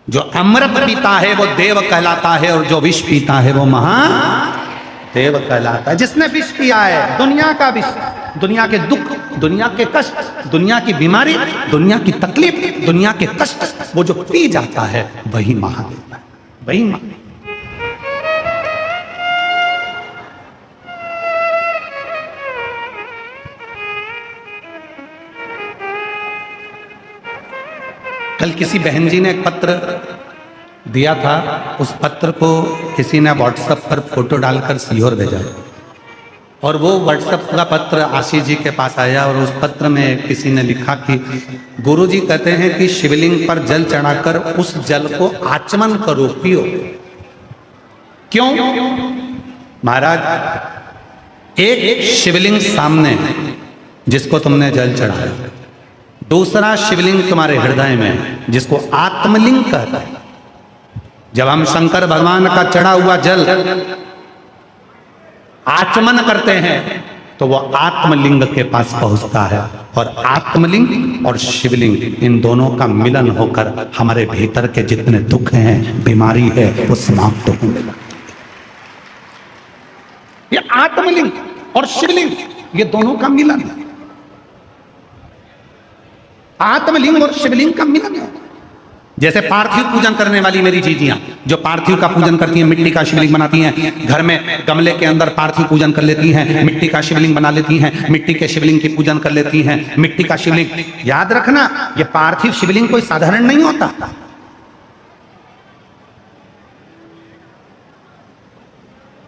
जो अमृत पीता है वो देव कहलाता है, और जो विष पीता है वो महादेव कहलाता है। जिसने विष पिया है, दुनिया का विष, दुनिया के दुख, दुनिया के कष्ट, दुनिया की बीमारी, दुनिया की तकलीफ, दुनिया के कष्ट, वो जो पी जाता है वही महादेव है, वही महादेव। कल किसी बहन जी ने एक पत्र दिया था, उस पत्र को किसी ने व्हाट्सएप पर फोटो डालकर सीहोर भेजा, और वो व्हाट्सएप का पत्र आशीष जी के पास आया, और उस पत्र में किसी ने लिखा कि गुरुजी कहते हैं कि शिवलिंग पर जल चढ़ाकर उस जल को आचमन करो, पियो। क्यों? महाराज, एक शिवलिंग सामने है जिसको तुमने जल चढ़ाया, दूसरा शिवलिंग तुम्हारे हृदय में जिसको आत्मलिंग कहते हैं। जब हम शंकर भगवान का चढ़ा हुआ जल आचमन करते हैं तो वो आत्मलिंग के पास पहुंचता है, और आत्मलिंग और शिवलिंग, इन दोनों का मिलन होकर हमारे भीतर के जितने दुख हैं, बीमारी है, वो समाप्त होने लगती है। ये आत्मलिंग और शिवलिंग, ये दोनों का मिलन है। आत्मलिंग और शिवलिंग का मिलन है। जैसे पार्थिव पूजन करने वाली मेरी जीजियां, जो पार्थिव का पूजन करती हैं, मिट्टी का शिवलिंग बनाती हैं, घर में गमले के अंदर पार्थिव पूजन कर लेती हैं, मिट्टी का शिवलिंग बना लेती हैं, मिट्टी के शिवलिंग की पूजन कर लेती हैं। मिट्टी का शिवलिंग, याद रखना, ये पार्थिव शिवलिंग कोई साधारण नहीं होता।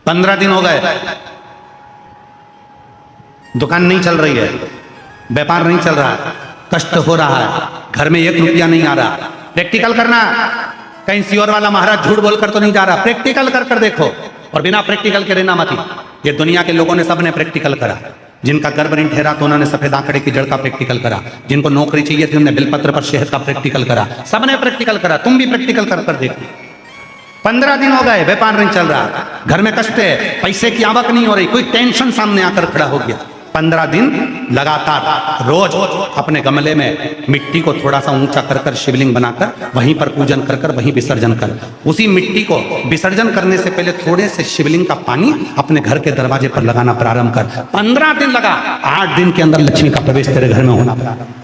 पंद्रह दिन हो गए, दुकान नहीं चल रही है, व्यापार नहीं चल रहा है, कष्ट हो रहा है, घर में 1 रुपया नहीं आ रहा। प्रैक्टिकल करना, कहीं सियोर वाला महाराज झूठ बोलकर तो नहीं जा रहा, प्रैक्टिकल कर देखो, और बिना प्रैक्टिकल के रहना मत। ये दुनिया के लोगों ने सबने प्रैक्टिकल करा। जिनका गर्भ नहीं ठहरा तो उन्होंने सफेद आंकड़े की जड़ का प्रैक्टिकल करा, जिनको नौकरी चाहिए थी उन्होंने बिलपत्र पर शहद का प्रैक्टिकल करा, सबने प्रैक्टिकल करा। तुम भी प्रैक्टिकल कर देखो। 15 दिन हो गए, व्यापार नहीं चल रहा, घर में कष्ट है, पैसे की आवक नहीं हो रही, कोई टेंशन सामने आकर खड़ा हो गया। 15 दिन लगातार रोज अपने गमले में मिट्टी को थोड़ा सा ऊंचा कर शिवलिंग बनाकर वहीं पर पूजन कर वहीं विसर्जन कर। उसी मिट्टी को विसर्जन करने से पहले थोड़े से शिवलिंग का पानी अपने घर के दरवाजे पर लगाना प्रारंभ कर। 15 दिन लगा, 8 दिन के अंदर लक्ष्मी का प्रवेश तेरे घर में होना प्रारंभ।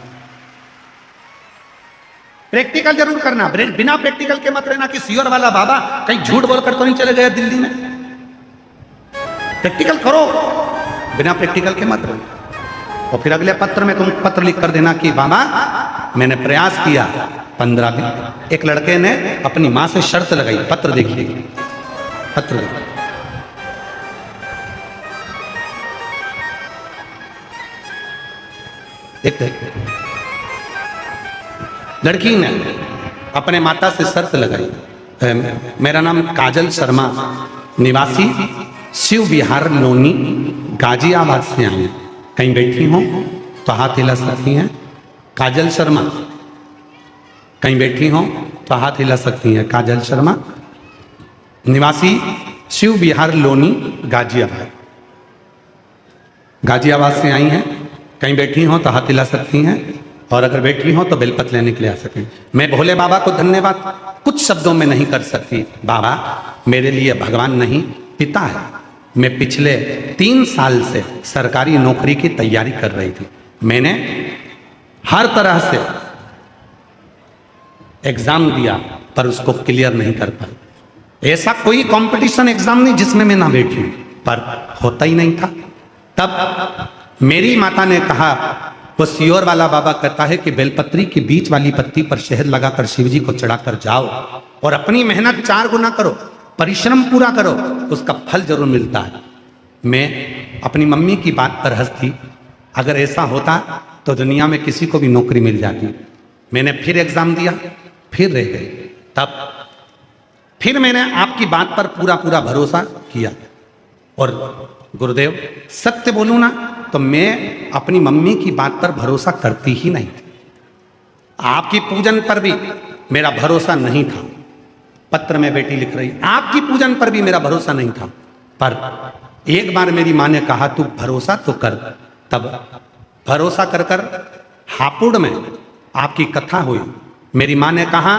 प्रैक्टिकल जरूर करना, बिना प्रैक्टिकल के मत रहना कि सियोर वाला बाबा कहीं झूठ बोलकर तो नहीं चले गए दिल्ली में। प्रैक्टिकल करो, बिना प्रैक्टिकल के मत रहो। और फिर अगले पत्र में तुम पत्र लिख कर देना कि बाबा मैंने प्रयास किया 15 दिन। एक लड़के ने अपनी मां से शर्त लगाई, पत्र देखिए, पत्र देखिए। एक लड़की ने अपने माता से शर्त लगाई, मेरा नाम काजल शर्मा, निवासी शिव विहार लोनी, गाजियाबाद से आई, कहीं बैठी हो तो हाथ हिला सकती हैं। काजल शर्मा, कहीं बैठी हो तो हाथ हिला सकती हैं। काजल शर्मा, निवासी शिव विहार लोनी, गाजियाबाद, गाजियाबाद से आई हैं, कहीं बैठी हो तो हाथ हिला सकती हैं, और अगर बैठी हो तो बेलपत्र लेने के लिए आ सकें। मैं भोले बाबा को धन्यवाद कुछ शब्दों में नहीं कर सकती। बाबा मेरे लिए भगवान नहीं, पिता है। मैं पिछले 3 साल से सरकारी नौकरी की तैयारी कर रही थी। मैंने हर तरह से एग्जाम दिया पर उसको क्लियर नहीं कर पाई। ऐसा कोई कंपटीशन एग्जाम नहीं जिसमें मैं ना बैठी, पर होता ही नहीं था। तब मेरी माता ने कहा, वो सियोर वाला बाबा कहता है कि बेलपत्री की बीच वाली पत्ती पर शहद लगाकर शिव जी को चढ़ाकर जाओ और अपनी मेहनत 4 गुना करो, परिश्रम पूरा करो, उसका फल जरूर मिलता है। मैं अपनी मम्मी की बात पर हंसती, अगर ऐसा होता तो दुनिया में किसी को भी नौकरी मिल जाती। मैंने फिर एग्जाम दिया, फिर रह गई। तब फिर मैंने आपकी बात पर पूरा भरोसा किया, और गुरुदेव सत्य बोलूं ना तो मैं अपनी मम्मी की बात पर भरोसा करती ही नहीं थी। आपकी पूजन पर भी मेरा भरोसा नहीं था। पत्र में बेटी लिख रही, आपकी पूजन पर भी मेरा भरोसा नहीं था, पर एक बार मेरी माँ ने कहा तू भरोसा तो कर। तब भरोसा कर हापुड़ में आपकी कथा हुई। मेरी माँ ने कहा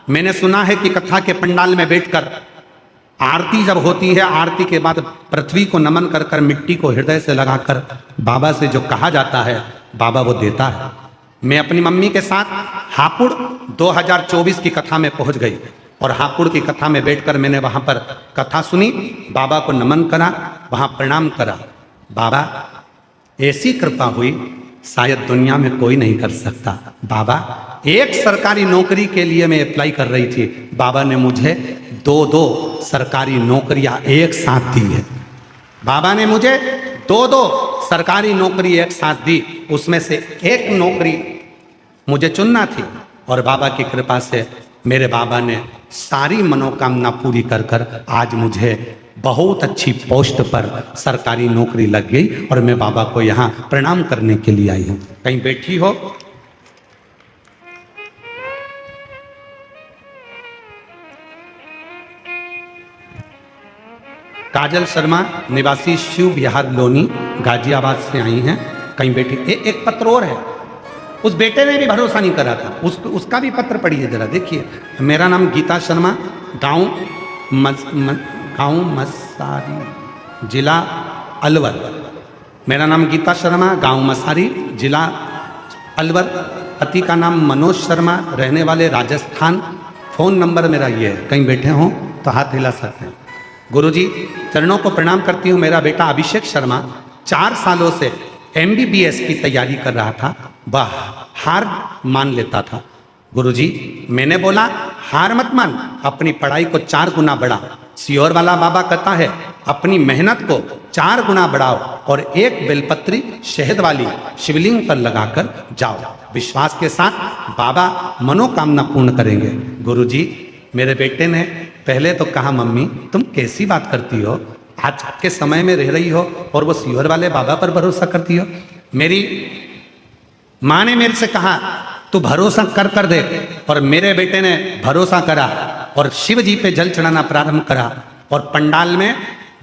मैंने सुना है कि कथा के पंडाल में बैठकर आरती जब होती है, आरती के बाद पृथ्वी को नमन कर कर मिट्टी को हृदय से लगाकर बाबा से जो कहा जाता है, बाबा वो देता है। मैं अपनी मम्मी के साथ हापुड़ 2024 की कथा में पहुंच गई और हापुड़ की कथा में बैठकर मैंने वहां पर कथा सुनी, बाबा को नमन करा, वहां प्रणाम करा। बाबा, ऐसी कृपा हुई शायद दुनिया में कोई नहीं कर सकता। बाबा, एक सरकारी नौकरी के लिए मैं अप्लाई कर रही थी, बाबा ने मुझे 2 सरकारी नौकरियां एक साथ दी है। बाबा ने मुझे 2 सरकारी नौकरी एक साथ दी, उसमें से एक नौकरी मुझे चुनना थी और बाबा की कृपा से मेरे बाबा ने सारी मनोकामना पूरी कर कर आज मुझे बहुत अच्छी पोस्ट पर सरकारी नौकरी लग गई और मैं बाबा को यहाँ प्रणाम करने के लिए आई हूँ। कहीं बैठी हो? काजल शर्मा निवासी शिव विहार लोनी गाजियाबाद से आई हैं, कहीं बैठी। एक पत्र और है, उस बेटे ने भी भरोसा नहीं करा था, उसका भी पत्र पढ़िए जरा, देखिए। मेरा नाम गीता शर्मा, गांव मसारी, जिला अलवर। मेरा नाम गीता शर्मा, गांव मसारी, जिला अलवर। पति का नाम मनोज शर्मा, रहने वाले राजस्थान। फोन नंबर मेरा ये है, कहीं बैठे हों तो हाथ हिला सकते हैं। गुरुजी, चरणों को प्रणाम करती हूँ। मेरा बेटा अभिषेक शर्मा 4 सालों से MBBS की तैयारी कर रहा था, वह हार मान लेता था। गुरुजी, मैंने बोला हार मत मान, अपनी पढ़ाई को 4 गुना बढ़ा। सियोर वाला बाबा कहता है अपनी मेहनत को 4 गुना बढ़ाओ और एक बेलपत्री शहद वाली शिवलिंग पर लगाकर जाओ। विश्वास के साथ बाबा मनोकामना पूर्ण करेंगे। गुरुजी, मेरे बेटे ने पहले तो कहा, मम्मी तुम कैसी बात करती हो, आज के समय में रह रही हो और वो सियोर वाले बाबा पर भरोसा करती हो। मेरी माँ ने मेरे से कहा तू भरोसा कर देख, और मेरे बेटे ने भरोसा करा और शिव जी पे जल चढ़ाना प्रारंभ करा और पंडाल में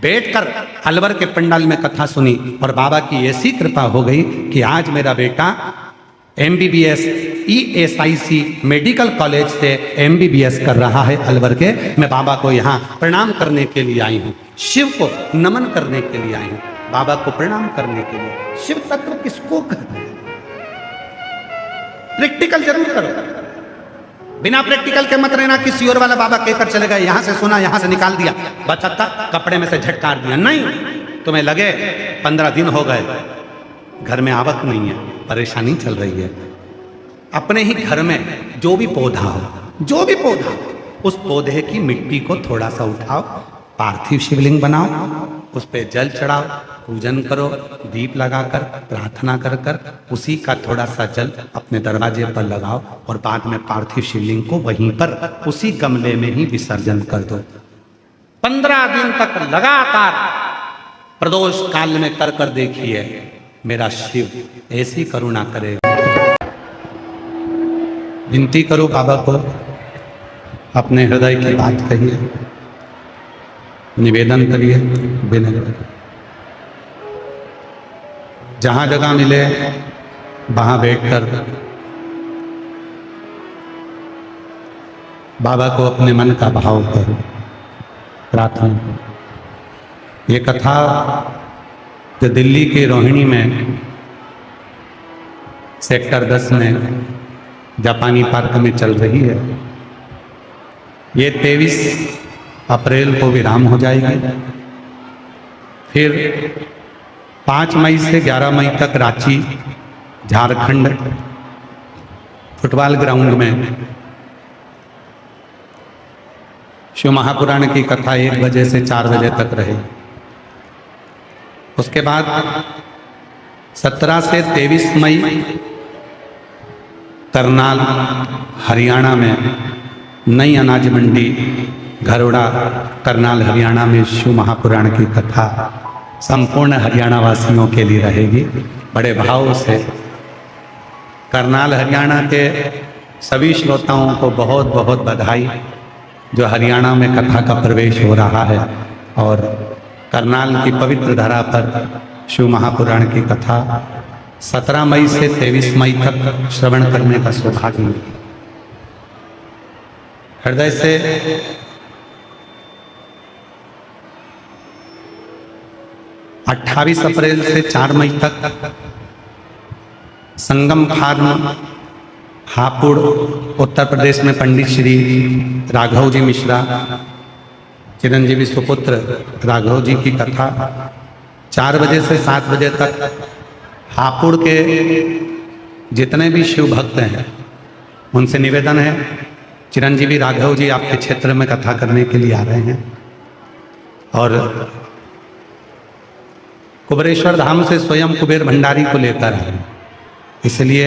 बैठकर अलवर के पंडाल में कथा सुनी और बाबा की ऐसी कृपा हो गई कि आज मेरा बेटा MBBS ESIC मेडिकल कॉलेज से MBBS कर रहा है अलवर के। मैं बाबा को यहाँ प्रणाम करने के लिए आई हूँ, शिव को नमन करने के लिए आई हूँ, बाबा को प्रणाम करने के लिए। शिव तत्व किसको कहते हैं? प्रैक्टिकल जरूर करो, बिना प्रैक्टिकल के मत रहना कि सियोर वाला बाबा कहकर चले गए, यहां से सुना यहां से निकाल दिया, बचता कपड़े में से झटकार दिया। नहीं, तुम्हें लगे 15 दिन हो गए, घर में आवक नहीं है, परेशानी चल रही है, अपने ही घर में जो भी पौधा हो, उस पौधे की मिट्टी को थोड़ा सा उठाओ, पार्थिव शिवलिंग बनाओ, उस पर जल चढ़ाओ, पूजन करो, दीप लगाकर प्रार्थना कर कर उसी का थोड़ा सा जल अपने दरवाजे पर लगाओ और बाद में पार्थिव शिवलिंग को वहीं पर उसी गमले में ही विसर्जन कर दो। 15 दिन तक लगातार प्रदोष काल में कर देखिए, मेरा शिव ऐसी करुणा करेगा। विनती करो बाबा को, अपने हृदय की बात कहिए, निवेदन करिए, विनय। जहां जगह मिले वहां बैठकर बाबा को अपने मन का भाव करो, प्रार्थना करो। ये कथा जो दिल्ली के रोहिणी में सेक्टर 10 में जापानी पार्क में चल रही है, ये 23 अप्रैल को विराम हो जाएगी। फिर 5 मई से 11 मई तक रांची झारखंड फुटबॉल ग्राउंड में शिव महापुराण की कथा 1 बजे से 4 बजे तक रहे। उसके बाद 17 से 23 मई करनाल हरियाणा में नई अनाज मंडी घरोड़ा करनाल हरियाणा में शिव महापुराण की कथा संपूर्ण हरियाणा वासियों के लिए रहेगी। बड़े भाव से करनाल हरियाणा के सभी श्रोताओं को बहुत बहुत बधाई, जो हरियाणा में कथा का प्रवेश हो रहा है और करनाल की पवित्र धरा पर शिव महापुराण की कथा 17 मई से 23 मई तक श्रवण करने का सौभाग्य मिला। हृदय से अट्ठाईस अप्रैल से 4 मई तक संगम फार्म हापुड़ उत्तर प्रदेश में पंडित श्री राघव जी मिश्रा चिरंजीवी सुपुत्र राघव जी की कथा 4 बजे से 7 बजे तक हापुड़ के जितने भी शिव भक्त हैं उनसे निवेदन है, चिरंजीवी राघव जी आपके क्षेत्र में कथा करने के लिए आ रहे हैं और कुबेरेश्वर धाम से स्वयं कुबेर भंडारी को लेकर आए हैं। इसलिए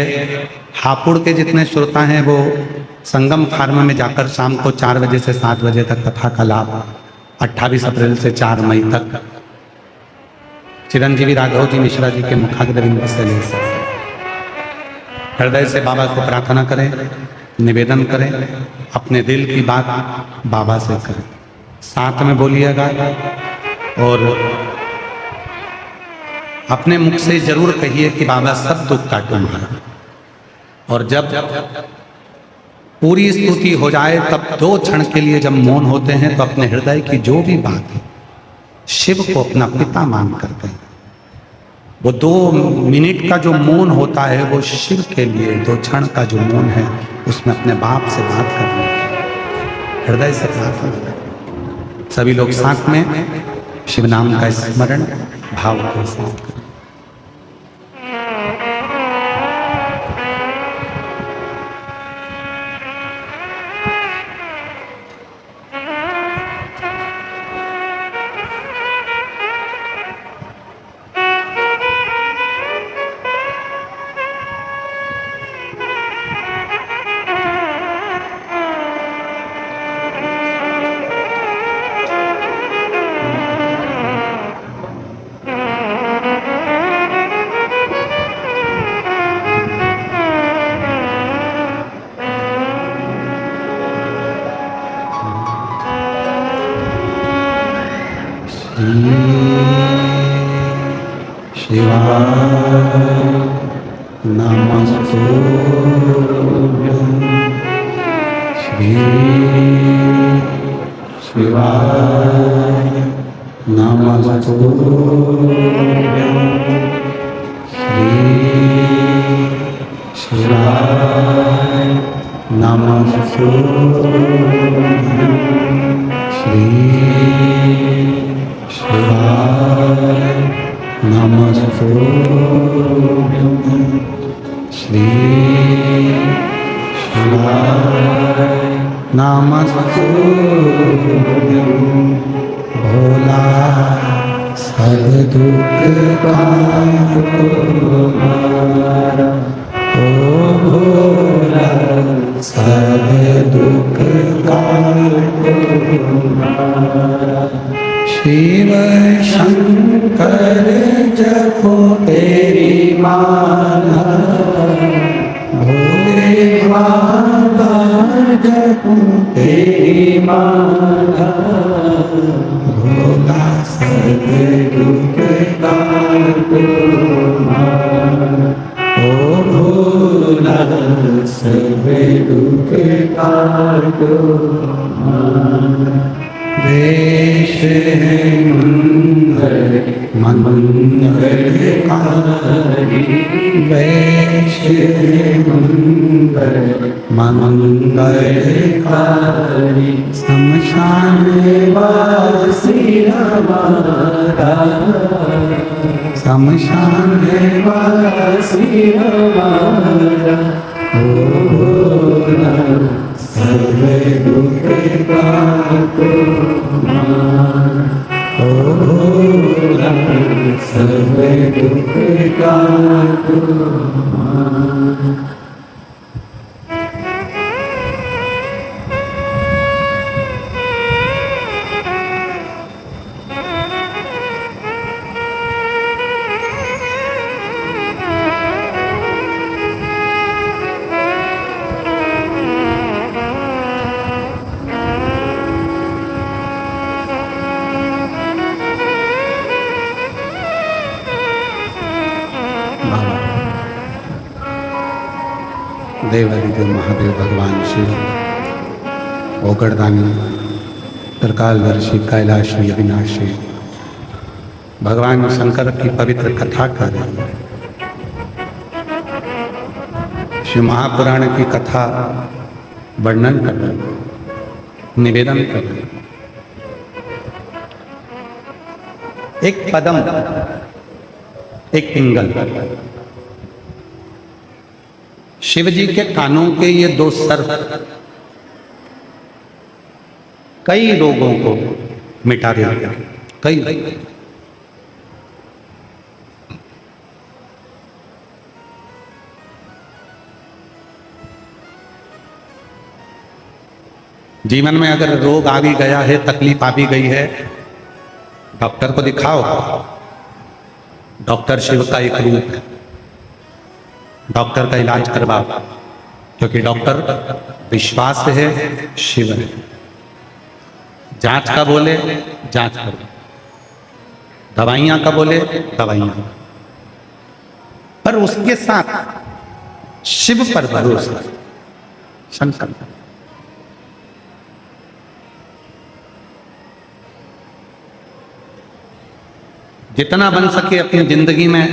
हापुड़ के जितने श्रोता हैं वो संगम फार्म में जाकर शाम को 4 बजे से 7 बजे तक कथा का लाभ 28 अप्रैल से 4 मई तक चिरंजीवी राघव जी मिश्रा जी के मुखाग्रविंद से ले सकते। हृदय से बाबा को प्रार्थना करें, निवेदन करें, अपने दिल की बात बाबा से करें, साथ में बोलिएगा और अपने मुख से जरूर कहिए कि बाबा सब दुख काटो हमारा। और जब पूरी स्तुति हो जाए तब 2 क्षण के लिए जब मौन होते हैं तो अपने हृदय की जो भी बात है शिव को अपना पिता मान करते हैं। वो 2 मिनट का जो मौन होता है वो शिव के लिए, 2 क्षण का जो मौन है उसमें अपने बाप से बात करने हृदय से प्रार्थना करें। सभी लोग साथ में शिव नाम का स्मरण भाव के साथ करें। भोला सब दुख ओ भोला सब दुख शिव शंकर जपो तेरी माला भोले बाबा जपो तेरी माला भोला सब दुख काटो ओ भोला सब दुख काटो देश मंगल मंगलकारी देश मंगलकारी शमशान वासी हमारा शमशान वासी हमारा ओ भोला सब दुख काटो ओ भोला सब दुख काटो देवादिदेव महादेव भगवान शिव ओगड़दानी त्रिकालदर्शी कैलाशी अविनाशी भगवान शंकर की पवित्र कथा कर रहे हैं। शिव महापुराण की कथा वर्णन कर रहे हैं, निवेदन कर रहे हैं। एक पदम, एक पिंगल, शिव जी के कानों के ये दो सर कई रोगों को मिटा देते हैं। कई जीवन में अगर रोग आ भी गया है, तकलीफ आ भी गई है, डॉक्टर को दिखाओ। डॉक्टर शिव का एक रूप है। डॉक्टर का इलाज करवाओ, क्योंकि डॉक्टर विश्वास है, शिव है। जांच का बोले जांच करो, दवाइयां का बोले दवाइयां, पर उसके साथ शिव पर भरोसा, शंकर। जितना बन सके अपनी जिंदगी में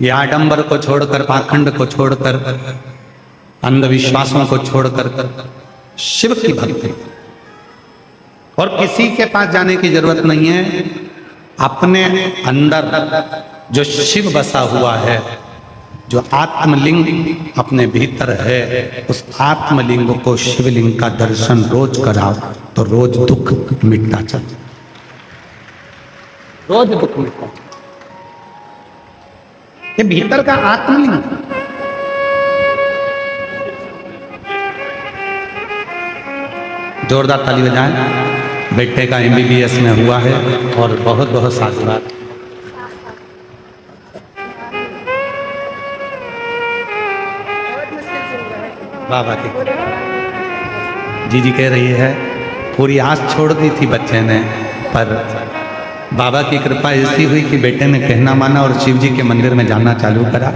ये आडंबर को छोड़कर, पाखंड को छोड़कर, अंधविश्वासों को छोड़कर शिव की भक्ति, और किसी के पास जाने की जरूरत नहीं है। अपने अंदर जो शिव बसा हुआ है, जो आत्मलिंग अपने भीतर है, उस आत्मलिंग को, शिवलिंग का दर्शन रोज कराओ तो रोज दुख मिटता चले, रोज दुख मिटता। ये भीतर का आत्मलिंग। जोरदार ताली बजाएं। बेटे का MBBS में हुआ है और बहुत बहुत साधुवाद। बाबा की जी कह रही है, पूरी आस छोड़ दी थी बच्चे ने, पर बाबा की कृपा ऐसी हुई कि बेटे ने कहना माना और शिव जी के मंदिर में जाना चालू करा।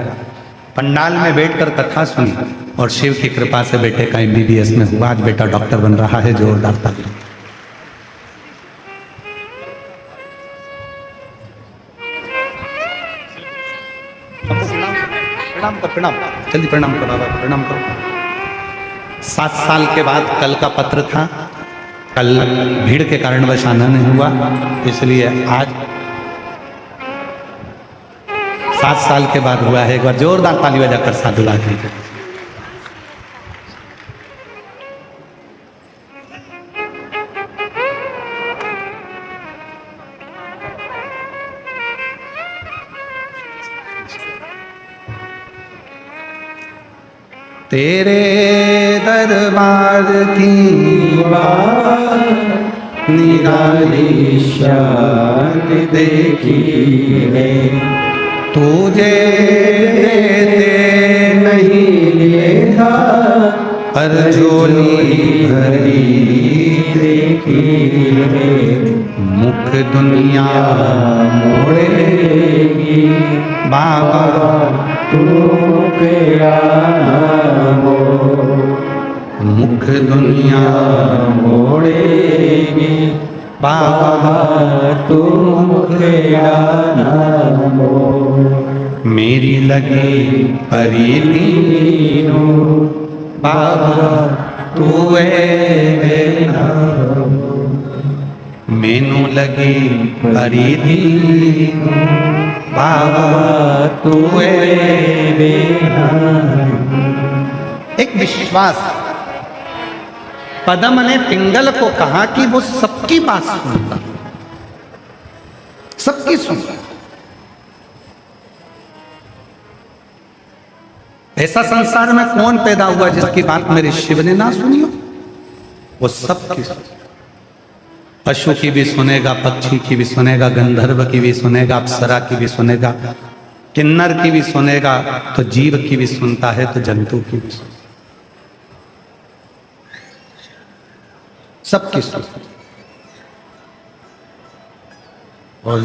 पंडाल में बैठकर कथा सुनी और शिव की कृपा से बेटे का MBBS में हुआ। आज बेटा डॉक्टर बन रहा है। जोरदार ताली। प्रणाम करो, प्रणाम, जल्दी प्रणाम करो बाबा, प्रणाम करो। 7 साल के बाद कल का पत्र था। कल भीड़ के कारणवश आना नहीं हुआ, इसलिए आज 7 साल के बाद हुआ है। एक बार जोरदार ताली बजाकर साधुवाद कीजिए। तेरे दरबार की निराली शान देखी है, तुझे देते नहीं देखा, पर झोली भरी देखी है। मुख दुनिया मोड़ेगी बाबा, तू क्या मुख दुनिया मोड़ेगी बाबा, तू क्या मेरी लगी परी नीनू बाबा, तू मैनू लगी परी नीनू बाबा, तू एक विश्वास। पदम ने पिंगल को कहा कि वो सबकी बात सुनता, सबकी सुनता। ऐसा संसार में कौन पैदा हुआ जिसकी बात मेरे शिव ने ना सुनी हो? वो सबकी सुनता। पशु की भी सुनेगा, पक्षी की भी सुनेगा, गंधर्व की भी सुनेगा, अप्सरा की भी सुनेगा, किन्नर की भी सुनेगा, तो जीव की भी सुनता है, तो जंतु की भी सुनता, सबकी सुनता। और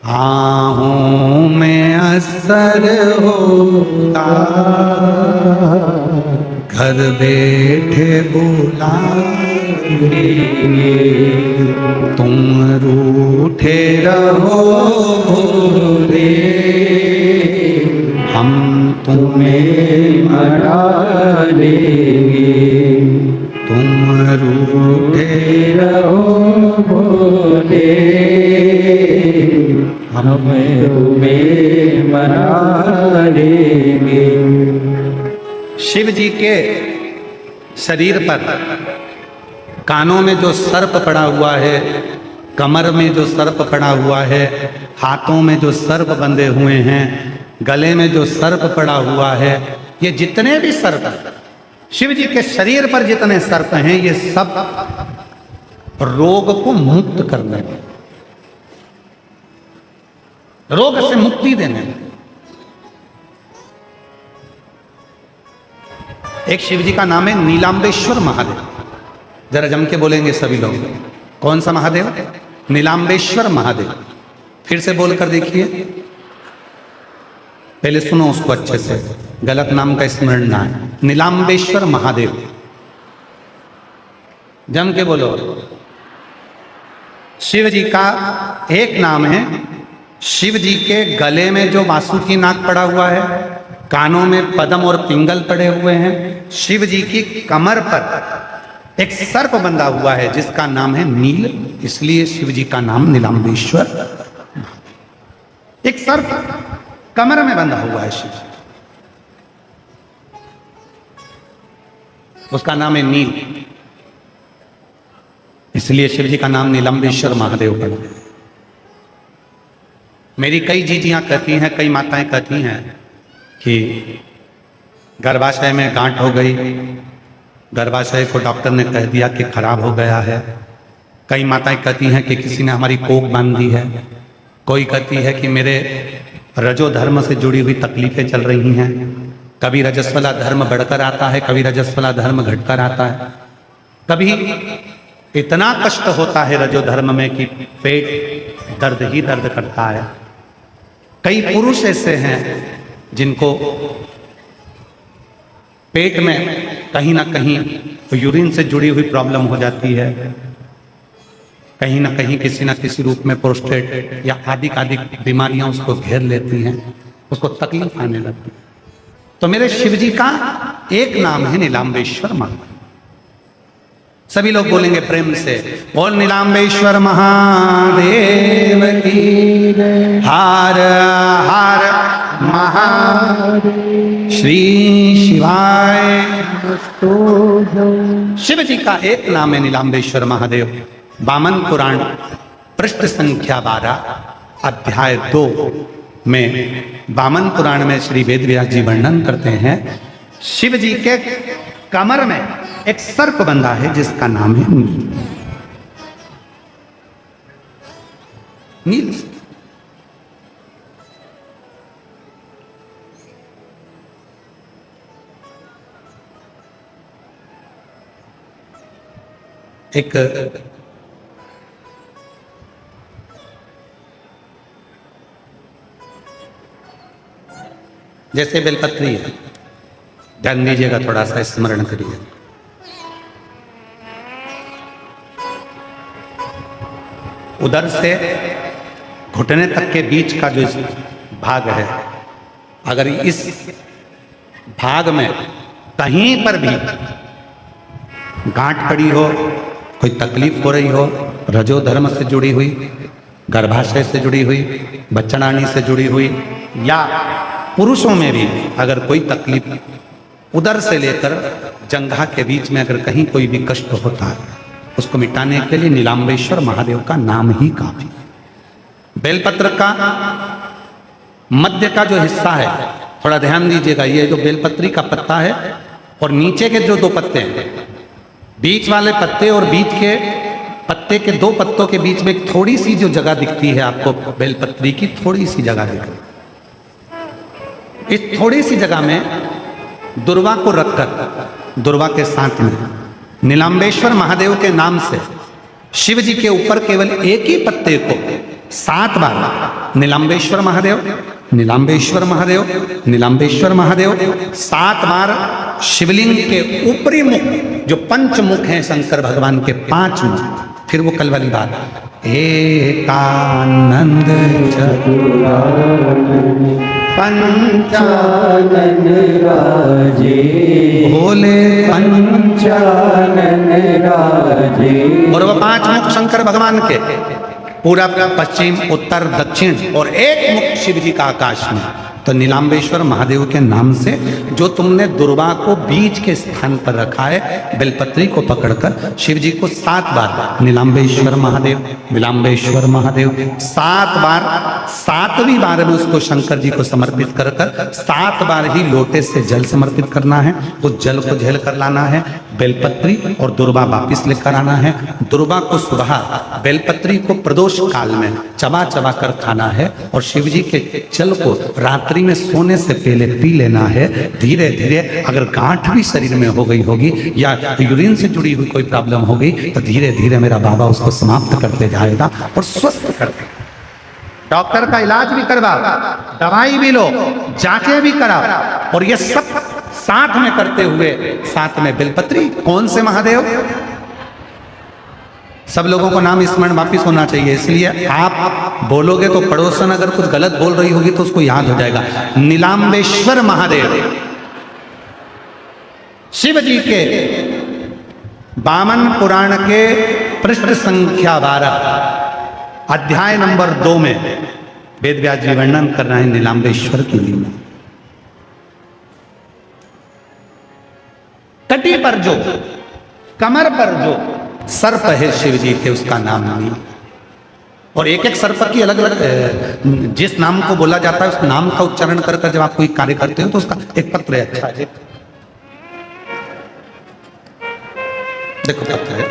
आहूं में असर होता, घर बैठे बुलाएंगे, तुम रूठे रहो भोले, हम तुम्हें मना लेंगे, तुम रूठे रहो भोले, हम तुम्हें मना लेंगे। शिव जी के शरीर पर कानों में जो सर्प पड़ा हुआ है, कमर में जो सर्प पड़ा हुआ है, हाथों में जो सर्प बंधे हुए हैं, गले में जो सर्प पड़ा हुआ है, ये जितने भी सर्प हैं, शिव जी के शरीर पर जितने सर्प हैं, ये सब रोग को मुक्त करने में, रोग से मुक्ति देने में। एक शिव जी का नाम है नीलांबेश्वर महादेव। जरा जम के बोलेंगे सभी लोग, कौन सा महादेव? नीलांबेश्वर महादेव। फिर से बोलकर देखिए, पहले सुनो उसको अच्छे से, गलत नाम का स्मरण ना है। नीलांबेश्वर महादेव, जम के बोलो। शिव जी का एक नाम है। शिव जी के गले में जो वासुकी नाग पड़ा हुआ है, कानों में पद्म और पिंगल पड़े हुए हैं, शिव जी की कमर पर एक सर्प बंधा हुआ है जिसका नाम है नील, इसलिए शिव जी का नाम नीलांबेश्वर। एक सर्प कमर में बंधा हुआ है शिव जी, उसका नाम है नील, इसलिए शिव जी का नाम नीलांबेश्वर महादेव पड़ा। मेरी कई जीजियां कहती हैं, कई माताएं कहती हैं कि गर्भाशय में गांठ हो गई, गर्भाशय को डॉक्टर ने कह दिया कि खराब हो गया है। कई माताएं कहती हैं कि किसी ने हमारी कोख बांध दी है। कोई कहती है कि मेरे रजो धर्म से जुड़ी हुई तकलीफें चल रही हैं, कभी रजस्वला धर्म बढ़कर आता है, कभी रजस्वला धर्म घटकर आता है, कभी इतना कष्ट होता है रजो धर्म में कि पेट दर्द ही दर्द करता है। कई पुरुष ऐसे हैं जिनको पेट में कहीं ना कहीं यूरिन से जुड़ी हुई प्रॉब्लम हो जाती है, कहीं ना कहीं किसी ना किसी रूप में प्रोस्टेट या आदि बीमारियां उसको घेर लेती हैं, उसको तकलीफ आने लगती है। तो मेरे शिव जी का एक नाम है नीलांबेश्वर महादेव। सभी लोग बोलेंगे प्रेम से, बोल नीलांबेश्वर महादेव की, हर हर महादेव, श्री शिवाय। शिव जी का एक नाम है नीलांबेश्वर महादेव। वामन पुराण पृष्ठ संख्या 12 अध्याय 2 में वामन पुराण में श्री वेदव्यास जी वर्णन करते हैं, शिव जी के कमर में एक सर्प बंधा है जिसका नाम है नील। नील एक जैसे बेलपत्री है, ध्यान दीजिएगा, थोड़ा सा स्मरण करिए। उधर से घुटने तक के बीच का जो भाग है, अगर इस भाग में कहीं पर भी गांठ पड़ी हो, कोई तकलीफ हो रही हो, रजो धर्म से जुड़ी हुई, गर्भाशय से जुड़ी हुई, बच्चनानी से जुड़ी हुई, या पुरुषों में भी अगर कोई तकलीफ उधर से लेकर जंघा के बीच में अगर कहीं कोई भी कष्ट होता है, उसको मिटाने के लिए नीलांबेश्वर महादेव का नाम ही काफी। बेलपत्र का मध्य का जो हिस्सा है, थोड़ा ध्यान दीजिएगा, ये जो बेलपत्री का पत्ता है और नीचे के जो 2 पत्ते हैं, बीच वाले पत्ते और बीच के पत्ते के 2 पत्तों के बीच में थोड़ी सी जो जगह दिखती है आपको, बेलपत्री की थोड़ी सी जगह दिख रही है। इस थोड़ी सी जगह में दुर्वा को रखकर, दुर्वा के साथ में नीलांबेश्वर महादेव के नाम से शिव जी के ऊपर केवल एक ही पत्ते को 7 बार नीलाम्बेश्वर महादेव, नीलाम्बेश्वर महादेव, नीलाम्बेश्वर महादेव, 7 बार शिवलिंग के ऊपरी मुख, जो पंच मुख हैं शंकर भगवान के 5 मुख। फिर वो कल वाली बात, एकानंद चतुरानन पंचानन राजे, भोले पंचानन राजे। और वो 5 मुख शंकर भगवान के, पूरब, पश्चिम, उत्तर, दक्षिण, और एक मुख शिव जी का आकाश में। तो नीलाम्बेश्वर महादेव के नाम से जो तुमने दुर्वा को बीज के स्थान पर रखा है, बेलपत्री को पकड़कर शिव जी को 7 बार नीलाम्बेश्वर महादेव, नीलाम्बेश्वर महादेव 7 बार, 7वीं बार में उसको शंकर जी को समर्पित कर 7 बार ही लोटे से जल समर्पित करना है। उस जल को झेल कर लाना है, बेलपत्री और दुर्वा वापिस लेकर आना है। दुर्वा को सुबह, बेलपत्री को प्रदोष काल में चबा चबा कर खाना है, और शिव जी के जल को रात्रि में सोने से पहले पी लेना है। धीरे धीरे अगर गांठ भी शरीर में हो गई होगी या यूरिन से जुड़ी हुई कोई प्रॉब्लम हो गई, तो धीरे धीरे मेरा बाबा उसको समाप्त करते जाएगा और स्वस्थ करते। डॉक्टर का इलाज भी करवाओ, दवाई भी लो, जांचें भी कराओ, और ये सब साथ में करते हुए साथ में बेलपत्री। कौन से महादेव? सब लोगों को नाम स्मरण वापिस होना चाहिए, इसलिए आप बोलोगे तो पड़ोसन अगर कुछ गलत बोल रही होगी तो उसको याद हो जाएगा। नीलाम्बेश्वर महादेव शिव जी के वामन पुराण के पृष्ठ संख्या 12 अध्याय नंबर 2 में वेद व्यास जी वर्णन कर रहे हैं नीलाम्बेश्वर की लीला। कटी पर जो, कमर पर जो सर्प है शिव जी के, उसका नाम नहीं। और एक एक सर्प की अलग अलग, जिस नाम को बोला जाता है उस नाम का उच्चारण कर जब आप कोई कार्य करते हो तो उसका एक पत्र है। अच्छा है, देखो पत्र है।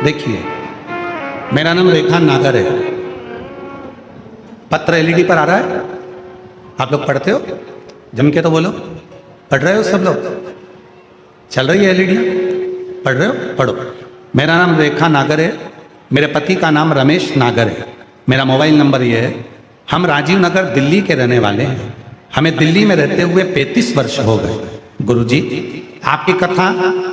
देखिए, मेरा नाम रेखा नागर है। पत्र एलईडी पर आ रहा है, आप लोग पढ़ते हो? जम के तो बोलो, पढ़ रहे हो सब लोग? चल रही है एलईडी? पढ़ रहे हो? पढ़ो। मेरा नाम रेखा नागर है, मेरे पति का नाम रमेश नागर है, मेरा मोबाइल नंबर ये है। हम राजीव नगर दिल्ली के रहने वाले हैं। हमें दिल्ली में रहते हुए 35 वर्ष हो गए। गुरुजी, आपकी कथा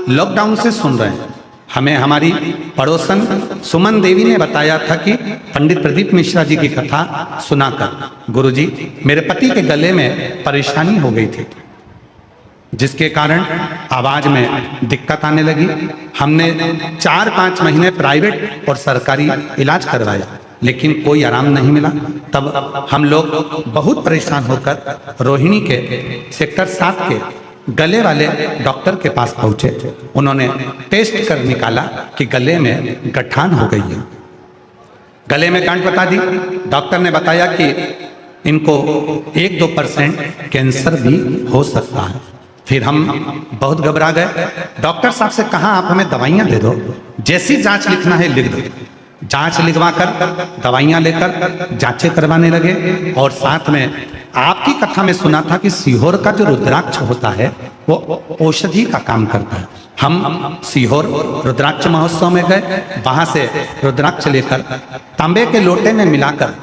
लॉकडाउन से सुन रहे हैं। हमें हमारी पड़ोसन सुमन देवी ने बताया था कि पंडित प्रदीप मिश्रा जी की कथा सुनाकर, गुरुजी मेरे पति के गले में परेशानी हो गई थी, जिसके कारण आवाज में दिक्कत आने लगी। हमने 4-5 महीने प्राइवेट और सरकारी इलाज करवाया, लेकिन कोई आराम नहीं मिला। तब हम लोग बहुत परेशान होकर रोहिणी के सेक्टर 7 के गले वाले डॉक्टर के पास पहुंचे। उन्होंने टेस्ट कर निकाला कि गले में गठान हो गई है। गले में गांठ बता दी। डॉक्टर ने बताया कि इनको 1-2% कैंसर भी हो सकता है। फिर हम बहुत घबरा गए। डॉक्टर साहब से कहा आप हमें दवाइयां दे दो, जैसी जांच लिखना है लिख दो। जांच लिखवा कर दवाइयां लेकर जांचें करवाने लगे। और साथ में आपकी कथा में सुना था कि सीहोर का जो रुद्राक्ष होता है वो औषधि का काम करता है। हम सीहोर रुद्राक्ष महोत्सव में गए, वहां से रुद्राक्ष लेकर तांबे के लोटे में मिलाकर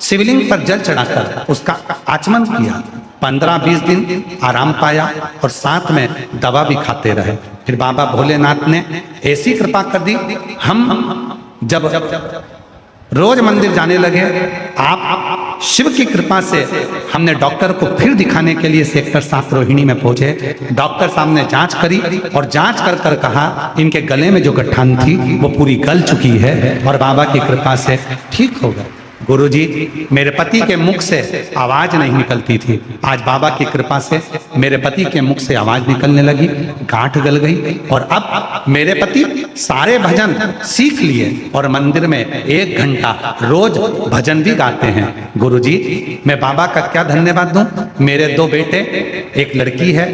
शिवलिंग पर जल चढ़ाकर उसका आचमन किया। 15-20 दिन आराम पाया और साथ में दवा भी खाते रहे। फिर बाबा भोलेनाथ ने ऐसी कृपा कर दी, हम जब रोज मंदिर जाने लगे। आप शिव की कृपा से हमने डॉक्टर को फिर दिखाने के लिए सेक्टर 7 रोहिणी में पहुंचे। डॉक्टर साहब ने जांच करी और जांच कर कहा इनके गले में जो गठान थी वो पूरी गल चुकी है और बाबा की कृपा से ठीक हो गए। गुरुजी, मेरे पति के मुख से आवाज नहीं निकलती थी, आज बाबा की कृपा से मेरे पति के मुख से आवाज निकलने लगी, गांठ गल गई और अब मेरे पति सारे भजन सीख लिए और मंदिर में 1 घंटा रोज भजन भी गाते हैं। गुरुजी, मैं बाबा का क्या धन्यवाद दूं। मेरे 2 बेटे, एक लड़की है,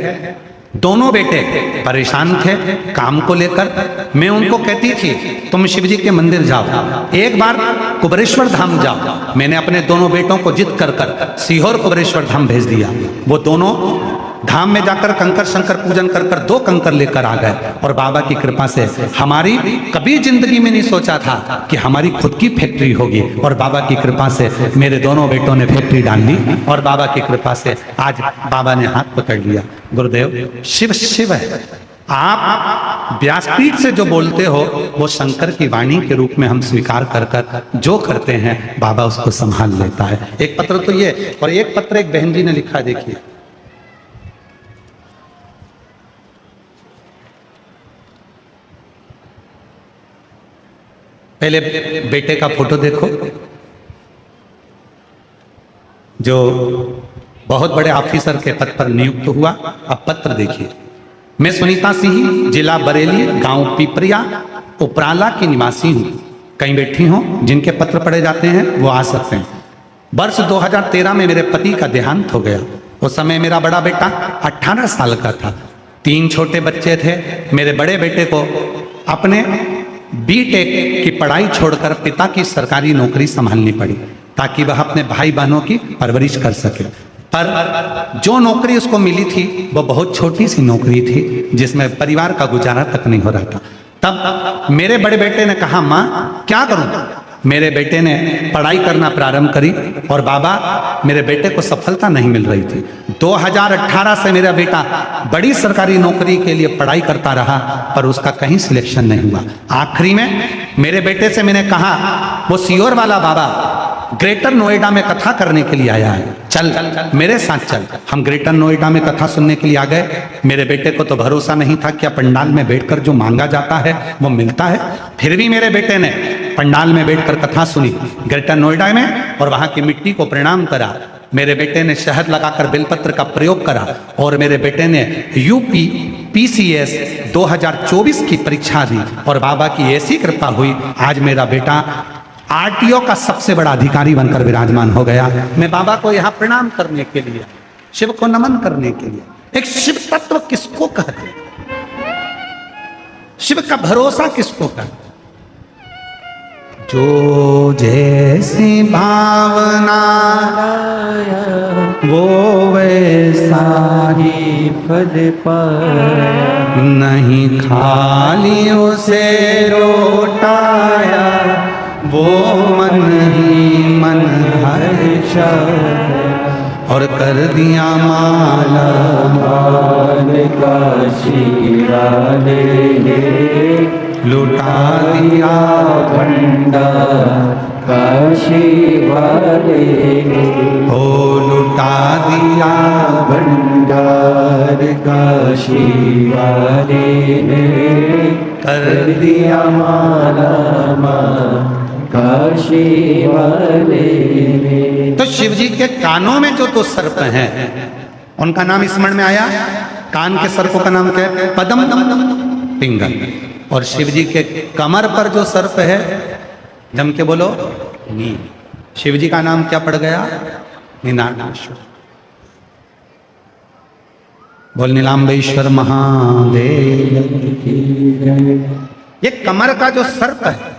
दोनों बेटे परेशान थे काम को लेकर। मैं उनको कहती थी तुम शिव जी के मंदिर जाओ, एक बार कुबेरेश्वर धाम जाओ। मैंने अपने दोनों बेटों को जिद कर सीहोर कुबेरेश्वर धाम भेज दिया। वो दोनों धाम में जाकर कंकर शंकर पूजन कर 2 कंकर लेकर आ गए और बाबा की कृपा से हमारी कभी जिंदगी में नहीं सोचा था कि हमारी खुद की फैक्ट्री होगी और बाबा की कृपा से मेरे दोनों बेटों ने फैक्ट्री डाल ली और बाबा की कृपा से आज बाबा ने हाथ पकड़ लिया। गुरुदेव, शिव शिव है। आप व्यासपीठ से जो बोलते हो वो शंकर की वाणी के रूप में हम स्वीकार कर जो करते हैं बाबा उसको संभाल लेता है। एक पत्र तो ये, और एक पत्र एक बहन जी ने लिखा, देखिए। पहले बेटे का फोटो देखो, जो बहुत बड़े ऑफिसर के पद पर नियुक्त हुआ। अब पत्र देखिए। मैं सुनीता सिंह, जिला बरेली, गांव पिपरिया, उपराला की निवासी हूं। कहीं बैठी हूं, जिनके पत्र पढ़े जाते हैं वो आ सकते हैं। वर्ष 2013 में मेरे पति का देहांत हो गया। उस समय मेरा बड़ा बेटा 18 साल का था, 3 छोटे बच्चे थे। मेरे बड़े बेटे को अपने बीटेक की पढ़ाई छोड़कर पिता की सरकारी नौकरी संभालनी पड़ी ताकि वह अपने भाई बहनों की परवरिश कर सके। पर जो नौकरी उसको मिली थी वो बहुत छोटी सी नौकरी थी जिसमें परिवार का गुजारा तक नहीं हो रहा था। तब मेरे बड़े बेटे ने कहा, माँ क्या करूं? मेरे बेटे ने पढ़ाई करना प्रारंभ करी और बाबा, मेरे बेटे को सफलता नहीं मिल रही थी। 2018 से मेरा बेटा बड़ी सरकारी नौकरी के लिए पढ़ाई करता रहा पर उसका कहीं सिलेक्शन नहीं हुआ। आखिरी में मेरे बेटे से मैंने कहा, वो सीहोर वाला बाबा ग्रेटर नोएडा में कथा करने के लिए आया है, चल मेरे साथ चल। हम ग्रेटर नोएडा में कथा सुनने के लिए आ गए। मेरे बेटे को तो भरोसा नहीं था क्या पंडाल में बैठकर जो मांगा जाता है वो मिलता है। फिर भी मेरे बेटे ने पंडाल में बैठकर कथा सुनी ग्रेटर नोएडा में और वहां की मिट्टी को प्रणाम करा। मेरे बेटे ने शहद लगाकर बेलपत्र का प्रयोग करा और मेरे बेटे ने यूपी PCS 2024 की परीक्षा दी और बाबा की ऐसी कृपा हुई, आज मेरा बेटा RTO का सबसे बड़ा अधिकारी बनकर विराजमान हो गया। मैं बाबा को यहाँ प्रणाम करने के लिए, शिव को नमन करने के लिए। एक शिव तत्व किसको कहते हैं? शिव का भरोसा किसको कहते हैं? जो जैसी भावना वो वैसा ही फल पाया, नहीं खाली उसे लौटाया, वो मन ही मन हर्षा और कर दिया माला माल का शीरा ले, लुटा दिया भंडार काशी वाले, ओ लुटा दिया भंडार काशी वाले ने, कर दिया माला माल काशी वाले ने। तो शिव जी के कानों में जो 2 सर्प हैं उनका नाम स्मरण में आया। कान के सर्पों का नाम क्या है? पद्म पिंगल। और शिव जी के कमर पर जो सर्प है, जम के बोलो, नील। शिव जी का नाम क्या पड़ गया? नीलांबेश्वर। बोल नीलांबेश्वर महादेव। ये कमर का जो सर्प है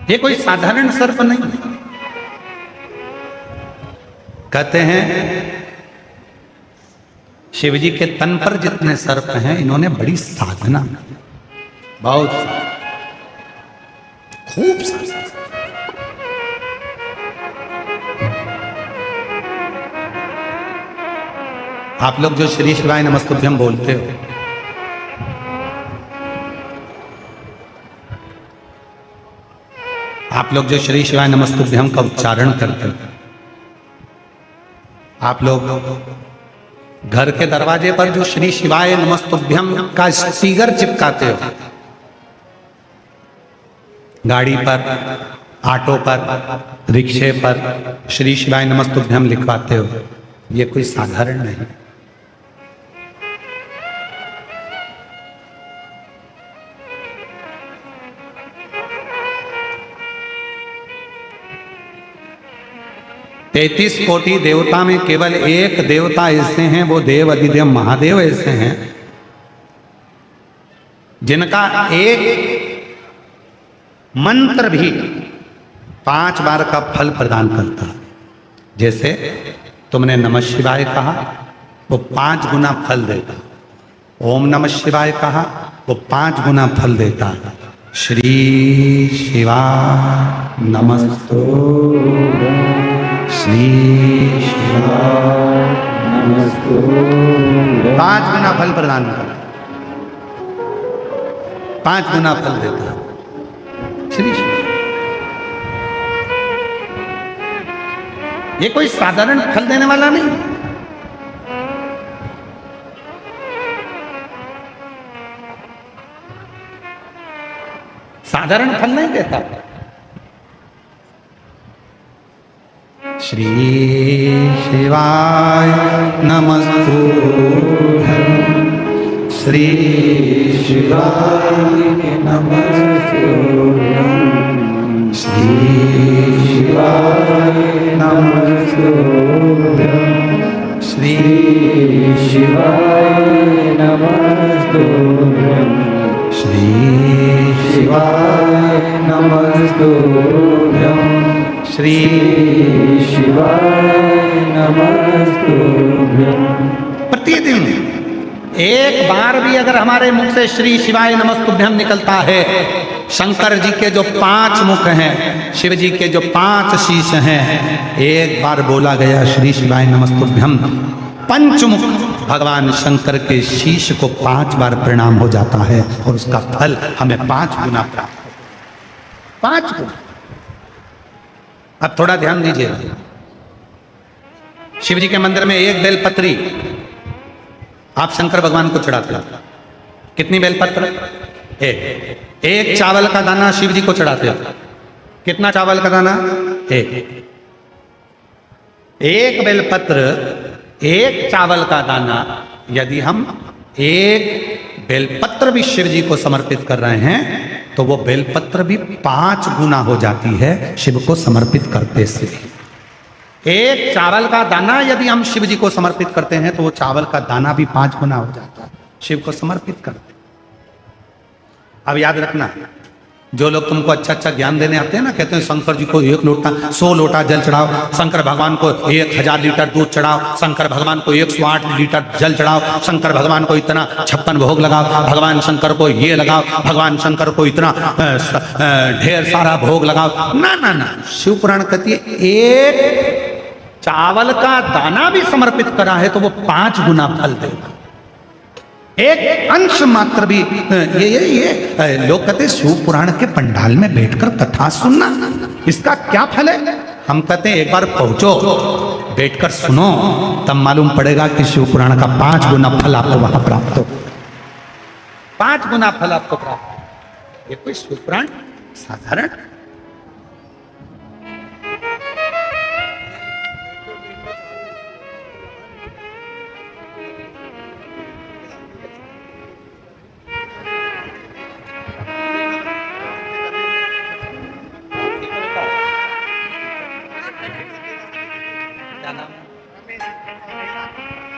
ये कोई साधारण सर्प नहीं। कहते हैं शिव जी के तन पर जितने सर्प हैं इन्होंने बड़ी साधना, बहुत खूब साधना। आप लोग जो श्री शिवाय नमस्तुभ्यम बोलते हो, आप लोग जो श्री शिवाय नमस्तुभ्यम का उच्चारण करते हो, आप लोग घर के दरवाजे पर जो श्री शिवाय नमस्तुभ्यम का स्टीकर चिपकाते हो, गाड़ी पर, ऑटो पर, रिक्शे पर श्री शिवाय नमस्तुभ्यम लिखवाते हो, ये कोई साधारण नहीं। तैतीस कोटि देवता में केवल एक देवता ऐसे हैं, वो देव अधिदेव महादेव ऐसे हैं जिनका एक मंत्र भी 5 बार का फल प्रदान करता है। जैसे तुमने नमः शिवाय कहा, वो 5 गुना फल देता। ओम नमः शिवाय कहा, वो 5 गुना फल देता। श्री शिवाय नमस्तुभ्यं, श्री शिवाय नमस्तुभ्यं, 5 गुना फल प्रदान करता, 5 गुना फल देता। श्री शिवाय, ये कोई साधारण फल देने वाला नहीं। साधारण फल नहीं देता। श्री शिवाय नमस्तुभ्यं, श्री शिवाय नमस्तुभ्यं, श्री शिवाय नमस्तुभ्यं, श्री शिवाय नमस्तुभ्यं, श्री शिवाय नमस्तुभ्यं, श्री शिवाय नमस्तुभ्यं। प्रतिदिन एक बार भी अगर हमारे मुख से श्री शिवाय नमस्तुभ्यं निकलता है, शंकर जी के जो 5 मुख हैं, शिव जी के जो 5 शीश हैं, एक बार बोला गया श्री शिवाय नमस्तुभ्यं, पंचमुख भगवान शंकर के शीश को 5 बार प्रणाम हो जाता है और उसका फल हमें 5 गुना प्राप्त, 5 गुना। अब थोड़ा ध्यान दीजिए, शिव जी के मंदिर में एक बेलपत्री आप शंकर भगवान को चढ़ाते हो। कितनी बेलपत्र? एक चावल का दाना शिव जी को चढ़ाते हो। कितना चावल का दाना? एक बेलपत्र, एक चावल का दाना। यदि हम एक बेलपत्र भी शिव जी को समर्पित कर रहे हैं तो वो बेलपत्र भी 5 गुना हो जाती है शिव को समर्पित करते से। एक चावल का दाना यदि हम शिव जी को समर्पित करते हैं तो वो चावल का दाना भी 5 गुना हो जाता है शिव को समर्पित करते। अब याद रखना, जो लोग तुमको अच्छा अच्छा ज्ञान देने आते हैं ना, कहते हैं शंकर जी को 1 लोटा 100 लोटा जल चढ़ाओ, शंकर भगवान को 1000 लीटर दूध चढ़ाओ, शंकर भगवान को 108 लीटर जल चढ़ाओ, शंकर भगवान को इतना 56 भोग लगाओ, भगवान शंकर को ये लगाओ, भगवान शंकर को इतना ढेर सारा भोग लगाओ। ना ना ना, शिव पुराण कहती है एक चावल का दाना भी समर्पित करा है तो वो 5 गुना फल देगा। एक अंश मात्र भी ये लोग कहते शिव पुराण के पंडाल में बैठकर कथा सुनना, इसका क्या फल है? हम कहते हैं एक बार पहुंचो, बैठकर सुनो, तब मालूम पड़ेगा कि शिव पुराण का 5 गुना फल आपको वहां प्राप्त हो, 5 गुना फल आपको प्राप्त। ये कोई शिव पुराण साधारण?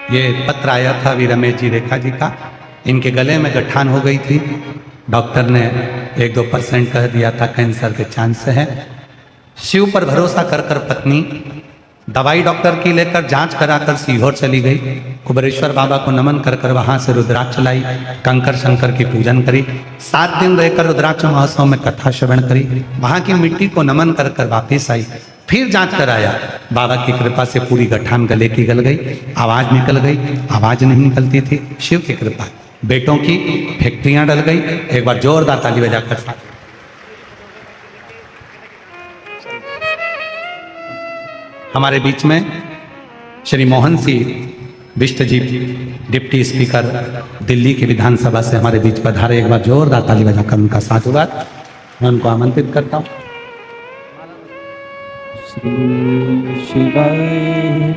ये पत्र आया था वी रमेश जी रेखा जी का, इनके गले में गठान हो गई थी, डॉक्टर ने 1-2% कह दिया था कैंसर के चांस है। शिव पर भरोसा कर कर पत्नी दवाई डॉक्टर की लेकर जांच कराकर सीहोर चली गई, कुबेरेश्वर बाबा को नमन कर कर वहां से रुद्राक्ष लाई, कंकर शंकर की पूजन करी, 7 दिन रहकर रुद्राक्ष महोत्सव में कथा श्रवण करी, वहां की मिट्टी को नमन कर कर वापिस आई, फिर जांच कराया, बाबा की कृपा से पूरी गठान गले की गल गई, आवाज निकल गई, आवाज नहीं निकलती थी, शिव की कृपा। बेटों की फैक्ट्रियां डल गई। एक बार जोरदार ताली बजाकर हमारे बीच में श्री मोहन सिंह बिष्ट जी डिप्टी स्पीकर दिल्ली की विधानसभा से हमारे बीच पधारे। एक बार जोरदार ताली बजाकर उनका साधुवाद मैं उनको आमंत्रित करता हूँ। श्री शिवाय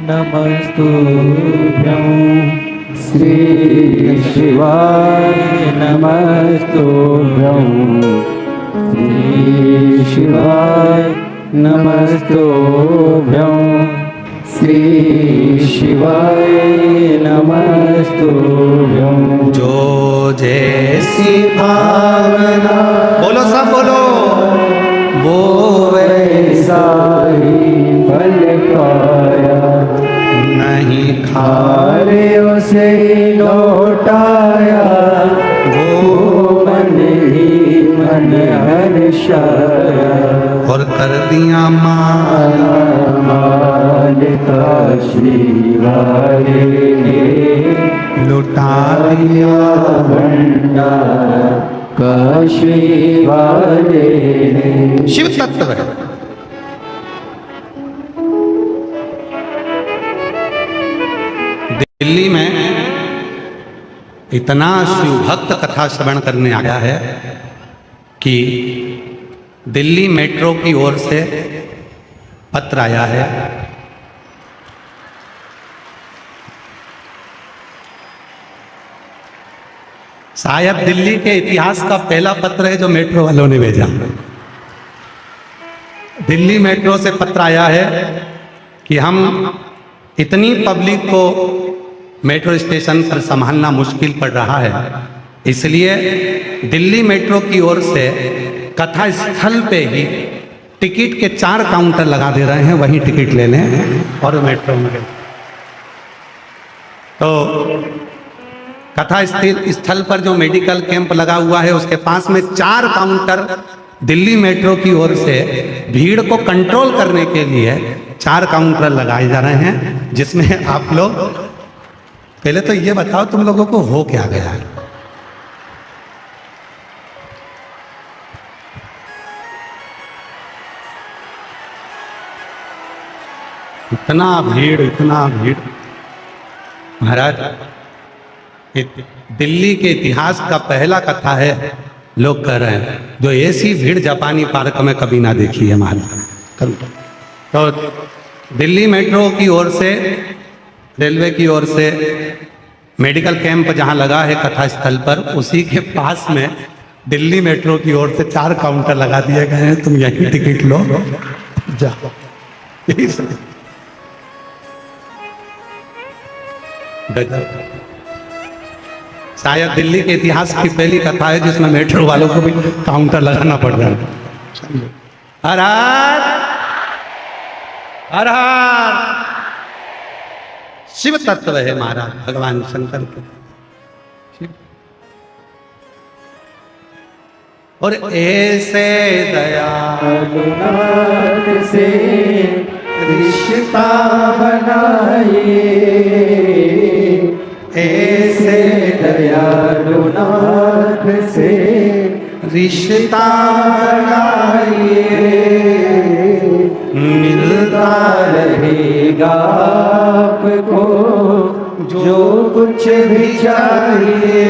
नमस्तुभ्यं श्री शिवाय नमस्तुभ्यं श्री शिवाय नमस्तुभ्यं श्री शिवाय नमस्तुभ्यं। जो जैसी भावना, बोलो सब बोलो, वो वैसा ही फल पाया, नहीं खारे उसे लौटाया, वो मन ही मन हर्षाया, और कर दिया माला माल काशी वाले ने, लुटा दिया भंडार काशी वाले ने। शिव तत्व है। दिल्ली में इतना शिव भक्त कथा श्रवण करने आया है कि दिल्ली मेट्रो की ओर से पत्र आया है। शायद दिल्ली के इतिहास का पहला पत्र है जो मेट्रो वालों ने भेजा। दिल्ली मेट्रो से पत्र आया है कि हम इतनी पब्लिक को मेट्रो स्टेशन पर संभालना मुश्किल पड़ रहा है, इसलिए दिल्ली मेट्रो की ओर से कथा स्थल पे ही टिकट के 4 काउंटर लगा दे रहे हैं, वहीं टिकट ले लें और मेट्रो में गए। तो कथा स्थल पर जो मेडिकल कैंप लगा हुआ है उसके पास में 4 काउंटर दिल्ली मेट्रो की ओर से भीड़ को कंट्रोल करने के लिए 4 काउंटर लगाए जा रहे हैं, जिसमें आप लोग पहले तो ये बताओ तुम लोगों को हो क्या गया है? इतना भीड़ महाराज, दिल्ली के इतिहास का पहला कथा है। लोग कह रहे हैं जो ऐसी भीड़ जापानी पार्क में कभी ना देखी है हमारी। तो दिल्ली मेट्रो की ओर से, रेलवे की ओर से मेडिकल कैंप जहां लगा है कथा स्थल पर, उसी के पास में दिल्ली मेट्रो की ओर से 4 काउंटर लगा दिए गए हैं। तुम यही टिकट लो जाओ। शायद दिल्ली के इतिहास की पहली कथा है जिसमें मेट्रो वालों को भी काउंटर लगाना पड़ रहा है। हर हर हर शिव तत्व है महाराज भगवान शंकर के। और ऐसे दयालुनाथ से रिश्ता बनाए, ऐसे दयालुनाथ से रिश्ता बनाए, मिलता रहेगा आपको जो कुछ भी चाहिए,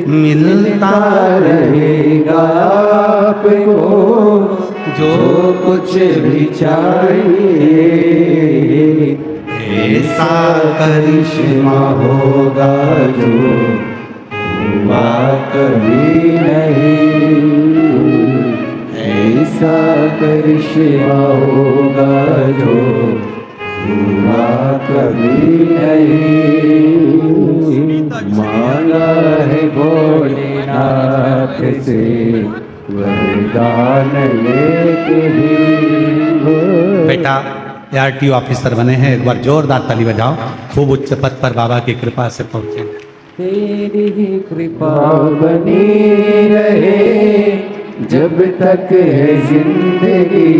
मिलता रहेगा आपको जो कुछ भी चाहिए। ऐसा करिश्मा होगा जो हुआ कभी नहीं, ऐसा करिश्मा होगा जो हुआ कभी नहीं। मांगा है भोलेनाथ से वरदान लेके भी। बेटा आरटीओ ऑफिसर बने हैं, एक बार जोरदार ताली बजाओ। खूब उच्च पद पर बाबा की कृपा से पहुंचे। तेरी कृपा बनी रहे जब तक है जिंदगी,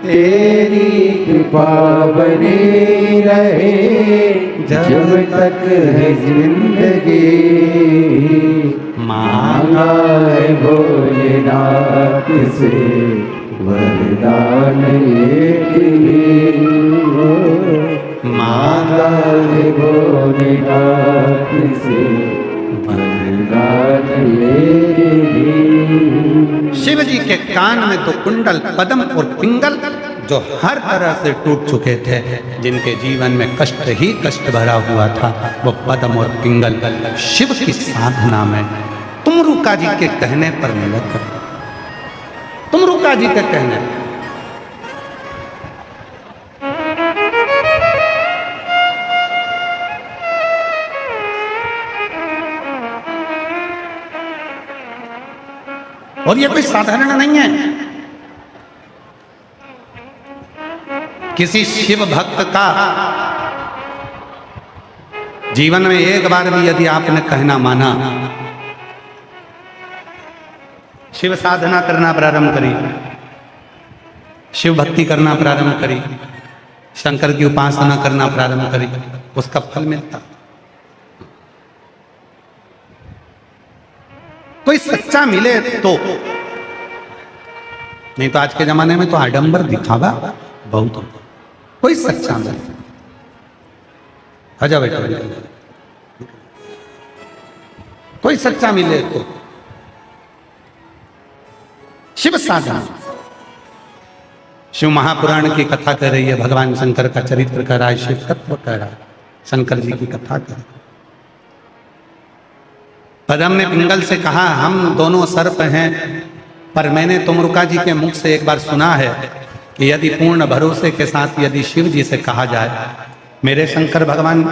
तेरी कृपा बनी रहे जब तक है जिंदगी। मांगा है भोलेनाथ से वरदान लेके, मांगा है भोलेनाथ से वरदान लेके। शिव जी जी के कान में तो कुंडल पद्म और पिंगल जो हर तरह से टूट चुके थे, जिनके जीवन में कष्ट ही कष्ट भरा हुआ था, वो पद्म और पिंगल शिव की साधना में तुमरुका जी के कहने पर मिले थे। तुमरुका जी के कहने पर। और ये कोई साधारण नहीं है। किसी शिव भक्त का जीवन में एक बार भी यदि आपने कहना माना, शिव साधना करना प्रारंभ करी, शिव भक्ति करना प्रारंभ करी, शंकर की उपासना करना प्रारंभ करी, उसका फल मिलता। कोई सच्चा मिले तो, नहीं तो आज के जमाने में तो आडंबर दिखावा बहुत होता। कोई सच्चा मिले, आजा बेटा, कोई सच्चा मिले तो शिव साधना। शिव महापुराण की कथा कर रही है, भगवान शंकर का चरित्र कर रहा है, शिव तत्व कर रहा है, शंकर जी की कथा कर। पद्म ने पिंगल से कहा, हम दोनों सर्प हैं, पर मैंने तुमरुका जी के मुख से एक बार सुना है कि यदि पूर्ण भरोसे के साथ यदि शिव जी से कहा जाए, मेरे शंकर भगवान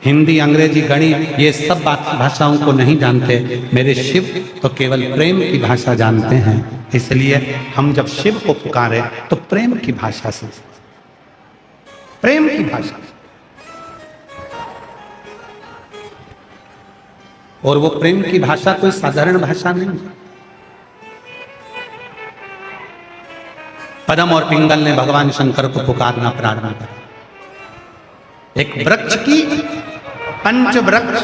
हिंदी, अंग्रेजी, गणित ये सब भाषाओं को नहीं जानते, मेरे शिव तो केवल प्रेम की भाषा जानते हैं। इसलिए हम जब शिव को पुकारे तो प्रेम की भाषा से, प्रेम की भाषा। और वो प्रेम की भाषा कोई साधारण भाषा नहीं। पद्म और पिंगल ने भगवान शंकर को पुकारना प्रारंभ करा। एक वृक्ष की पंच वृक्ष,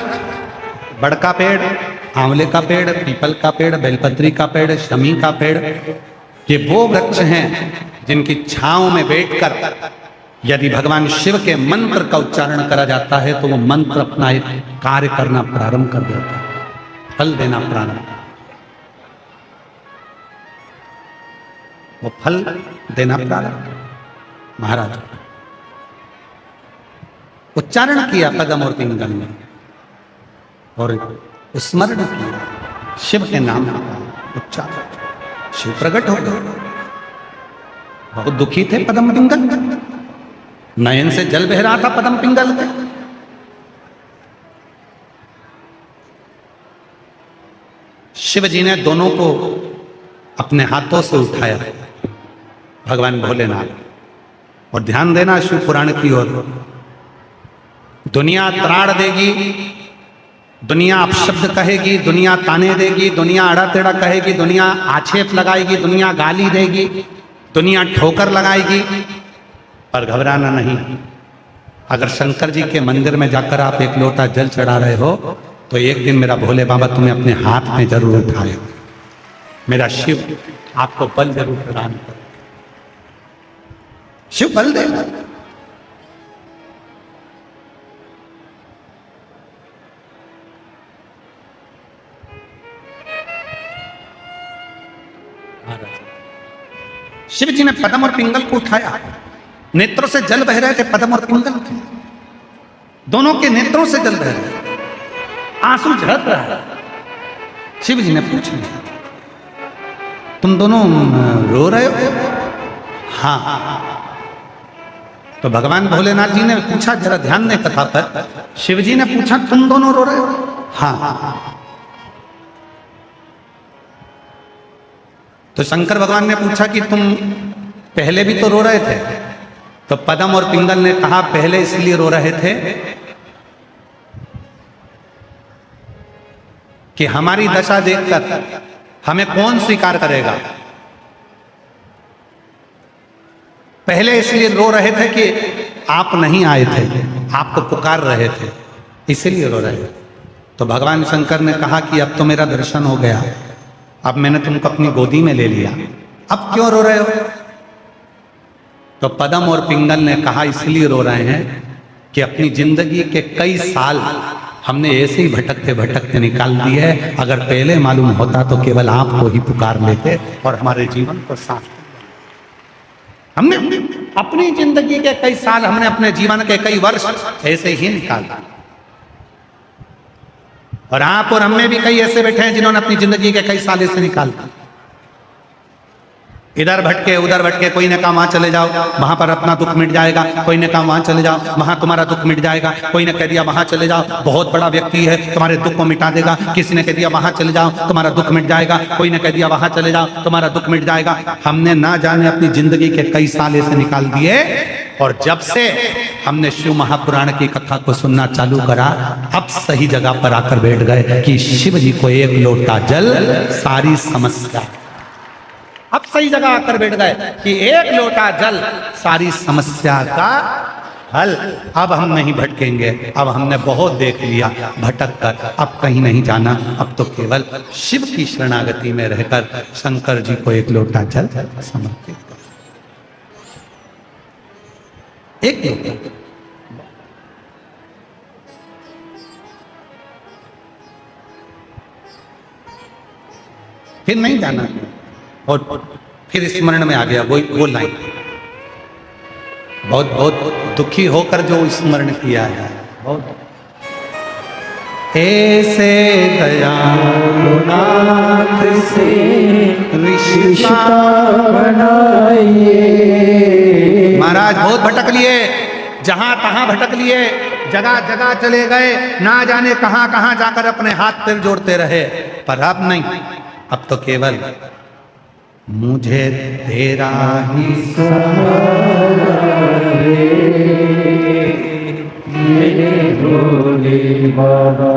बड़का पेड़, आंवले का पेड़, पीपल का पेड़, बेलपत्री का पेड़, शमी का पेड़, ये वो वृक्ष हैं जिनकी छांव में बैठकर यदि भगवान शिव के मंत्र का उच्चारण करा जाता है तो वो मंत्र अपना एक कार्य करना प्रारंभ कर देता है, फल देना प्रारंभ, वो फल देना प्रारंभ। महाराज उच्चारण किया पद्म और पिंगल ने और स्मरण किया शिव के नाम का उच्चारण, शिव प्रकट हो गए। बहुत दुखी थे पद्म पिंगल, नयन से जल बह रहा था पद्म पिंगल के। शिव जी ने दोनों को अपने हाथों से उठाया, भगवान भोलेनाथ, और ध्यान देना शिव पुराण की ओर। दुनिया त्राड़ देगी, दुनिया अपशब्द कहेगी, दुनिया ताने देगी, दुनिया अड़ा टेढ़ा कहेगी, दुनिया आक्षेप लगाएगी, दुनिया गाली देगी, दुनिया ठोकर लगाएगी, पर घबराना नहीं। अगर शंकर जी के मंदिर में जाकर आप एक लोटा जल चढ़ा रहे हो तो एक दिन मेरा भोले बाबा तुम्हें अपने हाथ में जरूर उठाएगा, मेरा शिव आपको बल जरूर प्रदान करेगा, शिव बल देगा। शिव जी ने पद्म और पिंगल को उठाया, नेत्रों से जल बह रहे थे पद्म और पिंगल के, दोनों के नेत्रों से जल बह रहे, आंसू झड़क रहा है। शिव जी ने पूछा, तुम दोनों रो रहे हो? हाँ। तो भगवान भोलेनाथ जी ने पूछा, जरा ध्यान दें कथा पर, शिव जी ने पूछा तुम दोनों रो रहे हो? हाँ। तो शंकर भगवान ने पूछा कि तुम पहले भी तो रो रहे थे? तो पद्म और पिंगल ने कहा, पहले इसलिए रो रहे थे कि हमारी दशा देखकर हमें कौन स्वीकार करेगा। पहले इसलिए रो रहे थे कि आप नहीं आए थे, आपको पुकार रहे थे, इसलिए रो रहे थे। तो भगवान शंकर ने कहा कि अब तो मेरा दर्शन हो गया, अब मैंने तुमको अपनी गोदी में ले लिया, अब क्यों रो रहे हो? तो पद्म और पिंगल ने कहा, इसलिए रो रहे हैं कि अपनी जिंदगी के कई साल हमने ऐसे ही भटकते भटकते निकाल दिए। अगर पहले मालूम होता तो केवल आपको ही पुकार लेते और हमारे जीवन को साफ। हमने अपनी जिंदगी के कई साल, हमने अपने जीवन के कई वर्ष ऐसे ही निकाल दिए। और आप और हम में भी कई ऐसे बैठे हैं जिन्होंने अपनी जिंदगी के कई साल ऐसे निकाल दिए। इधर भटके उधर भटके, कोई ने कहा वहां चले जाओ वहां पर अपना दुख मिट जाएगा, कोई ने कहा वहां चले जाओ वहां तुम्हारा दुख मिट जाएगा, कोई ने कह दिया वहां चले जाओ बहुत बड़ा व्यक्ति है तुम्हारे दुख को मिटा देगा, किसी ने कह दिया वहां चले जाओ तुम्हारा दुख मिट जाएगा, कोई ने कह दिया वहां चले जाओ तुम्हारा दुख मिट जाएगा। हमने ना जाने अपनी जिंदगी के कई साल ऐसे निकाल दिए। और जब से हमने शिव महापुराण की कथा को सुनना चालू करा, अब सही जगह पर आकर बैठ गए कि शिव जी को एक लोटा जल सारी समस्या। अब सही जगह आकर बैठ गए कि एक लोटा जल सारी समस्या का हल। अब हम नहीं भटकेंगे, अब हमने बहुत देख लिया भटक कर, अब कहीं नहीं जाना। अब तो केवल शिव की शरणागति में रहकर शंकर जी को एक लोटा जल समर्पित कर, एक लोटा। फिर नहीं जाना। और फिर स्मरण में आ गया वो लाइन, बहुत बहुत दुखी होकर जो स्मरण किया है। बहुत ऐसे दयालुनाथ से रिश्ता बनाइए। महाराज बहुत भटक लिए, जहां तहां भटक लिए, जगह जगह चले गए, ना जाने कहां कहां जाकर अपने हाथ पैर जोड़ते रहे। पर अब नहीं, अब तो केवल मुझे तेरा ही सहारा रे मेरे भोले बाबा,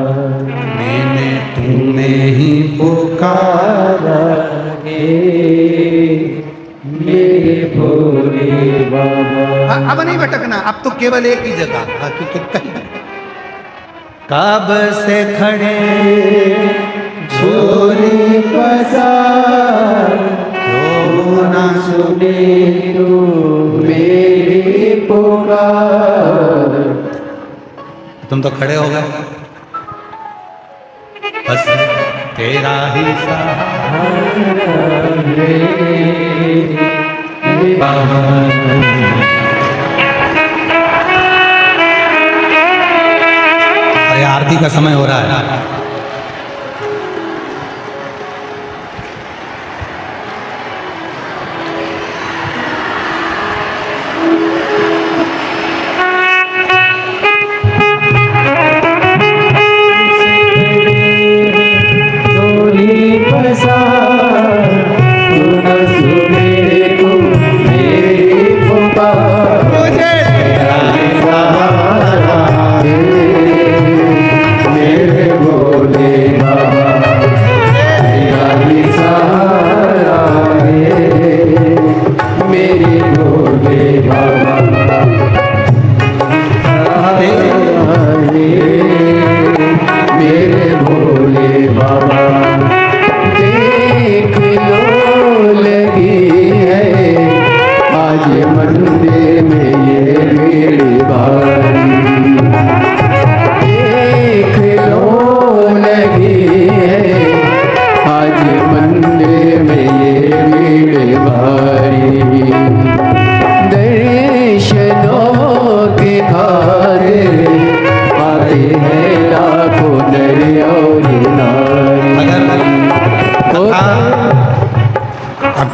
मैंने तुम्हें ही पुकारा रे मेरे भोले बाबा। अब नहीं भटकना, अब तो केवल एक ही जगह, क्योंकि कहीं कब से खड़े झोली पसार, क्यों ना सुने तू मेरी पुकार। तुम तो खड़े हो गए, बस तेरा ही सहारा रे बाबा। अरे आरती का समय हो रहा है।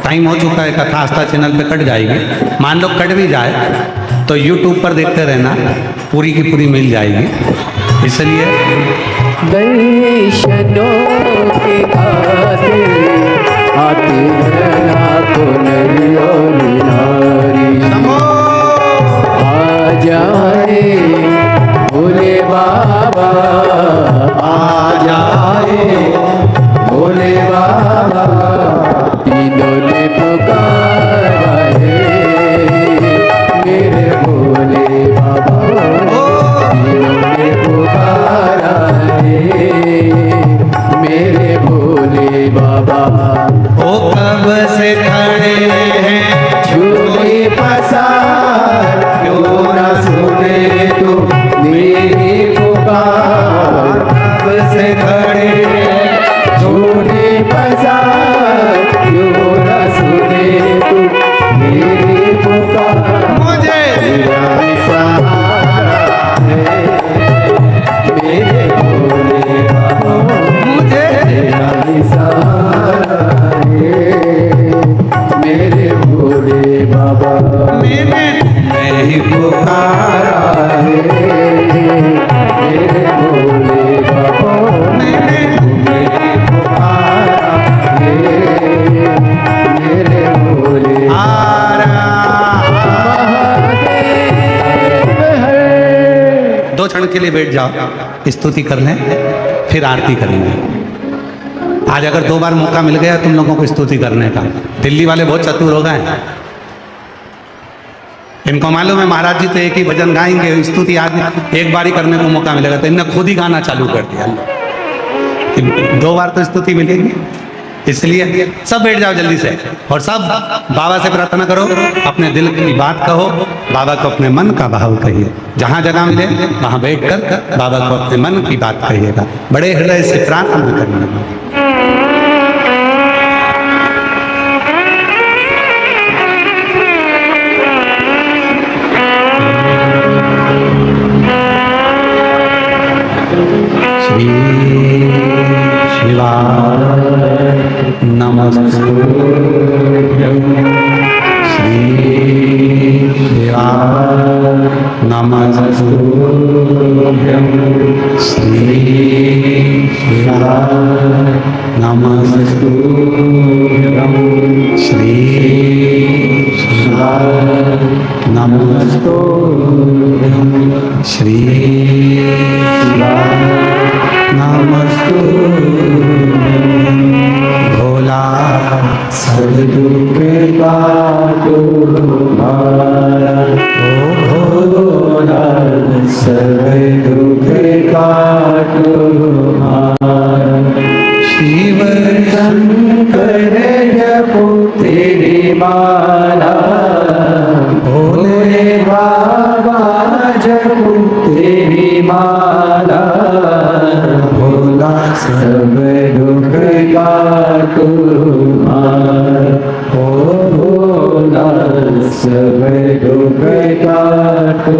टाइम हो चुका है, कथा आस्था चैनल पे कट जाएगी। मान लो कट भी जाए तो YouTube पर देखते रहना, पूरी की पूरी मिल जाएगी। इसलिए दर्शनों के खातिर आते हैं लाखों नर और नारी। आ जाए भोले बाबा, आ जाए भोले बाबा, तीनों ने पुकारा है मेरे भोले बाबा, तीनों ने पुकारा है मेरे भोले बाबा। ओ कब से खड़े हैं झूले पसार, क्यों ना सुने तू मेरी पुकार। जाओ, स्तुति कर लें, फिर आरती करेंगे। आज अगर 2 बार मौका मिल गया तुम लोगों को स्तुति करने का, दिल्ली वाले बहुत चतुर हो गए, इनको मालूम है महाराज जी तो एक ही भजन गाएंगे, स्तुति आज एक बार ही करने को मौका मिलेगा, तो इन्होंने खुद ही गाना चालू कर दिया। 2 बार तो स्तुति मिलेगी, इसलिए सब बैठ जाओ जल्दी से और सब बाबा से प्रार्थना करो, अपने दिल की बात कहो, बाबा को अपने मन का भाव कहिए। जहाँ जगह मिले वहाँ बैठकर बाबा को अपने मन की बात कहिएगा, बड़े हृदय से प्रार्थना करिएगा। श्री शिवाय नमस्तुभ्यं, श्री शिवाय नमस्तुभ्यं, श्री शिवाय नमस्तुभ्यं, श्री शिवाय नमस्तुभ्यं, श्री शिवाय नमस्तुभ्यं। भोला सद्दुख काटो हमारा, ओ भोला सद्दुख काटो हमारा। शिव शंकर जपो तेरी माला, भोले बाबा जपो तेरी माला। भोला सब दुख काटो हमारा, ओ भोला सब दुख काटो।